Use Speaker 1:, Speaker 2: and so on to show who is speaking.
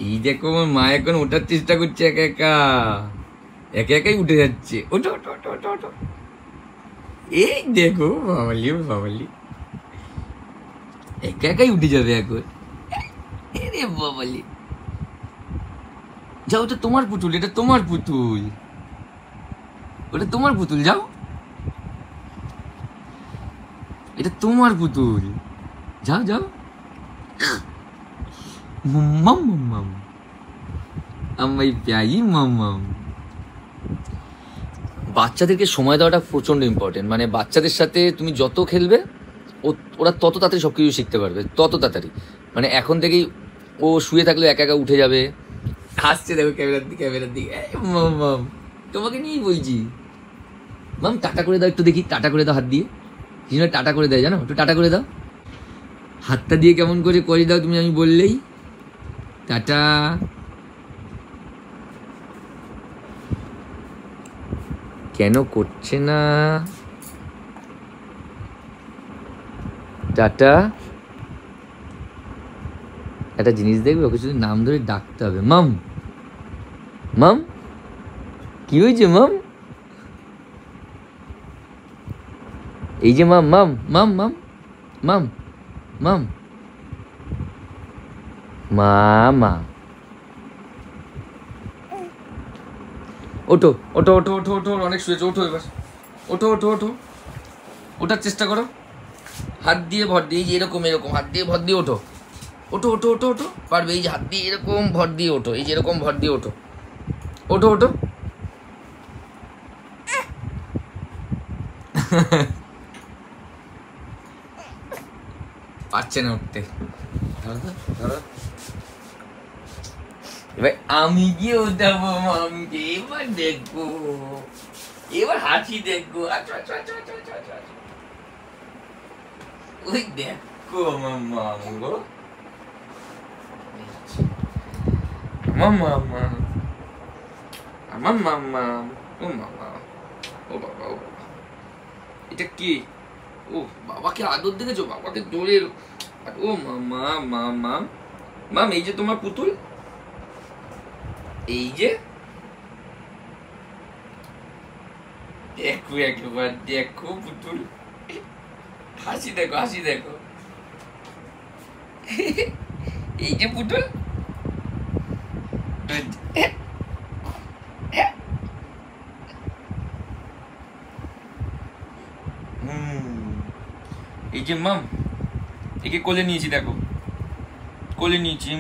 Speaker 1: এই দেখো আমার মা এখন ওঠার চেষ্টা করছে একা একা, একা একাই উঠে যাচ্ছে। ওঠো ওঠো ওঠো ওঠো ওঠো। এই দেখো বাবালি বাবালি, একা একাই উঠে যাবে এখন। আরে বাবালি, যাও, ওটা তোমার পুতুল, এটা তোমার পুতুল, ওটা তোমার পুতুল, যাও, এটা তোমার পুতুল, যাও যাও। মাম মাম, আমার প্যারি মাম। বাচ্চাদেরকে সময় দেওয়াটা প্রচণ্ড ইম্পর্টেন্ট। মানে বাচ্চাদের সাথে তুমি যত খেলবে ওরা তত তাড়াতাড়ি সব কিছু শিখতে পারবে, তত তাড়াতাড়ি। মানে এখন থেকেই ও শুয়ে থাকলেও একা একা উঠে যাবে, হাসছে দেখো ক্যামেরার দিকে, ক্যামেরার দিকে। মাম মাম, তোমাকে নিয়েই বলছি। মাম টাটা করে দাও একটু দেখি, টাটা করে দাও হাত দিয়ে। কি জন্য টাটা করে দেয় জানো? একটু টাটা করে দাও হাতটা দিয়ে, কেমন করে করে দাও তুমি, আমি বললেই। টাটা। কেন করছে না টাটা? একটা জিনিস দেখবে, ওকে শুধু নাম ধরে ডাকতে হবে। মাম মাম, কি হয়েছে মাম? এই যে মাম মাম মাম মাম মাম মাম মামা। ওঠো ওঠো ওঠো ওঠো ওঠো, অনেক শুয়েছো, ওঠো এবার, ওঠো ওঠো ওঠো, ওঠার চেষ্টা করো। হাত দিয়ে ভর দিয়ে, এই যে এরকম এরকম হাত দিয়ে ভর দিয়ে ওঠো, ওঠো ওঠো ওঠো ওঠো, পারবে। এই যে হাত দিয়ে এরকম ভর দিয়ে ওঠো, এই যে এরকম ভর দিয়ে ওঠো, ওঠো ওঠো। পারছে না উঠতে। এবার আমি গিয়ে উঠাবো মামকে, এবার দেখবো, এবার হাসি দেখবো। আচ্ছা আচ্ছা আচ্ছা আচ্ছা আচ্ছা আচ্ছা, ওই দেখো আমার মাম গো, মামা আমার মামা। ও মামা, ও বাবা, ও বাবা, এটা কি? ও বাবাকে আদর দেখেছো, বাবাকে জোরে। ও মামা মামা মাম, এই যে তোমার পুতুল, এই যে দেখো, একবার দেখো পুতুল, হাসি দেখো, হাসি দেখো। এই যে পুতুল, এই যে মাম, একে কোলে নিয়েছি, দেখো কোলে নিয়েছি।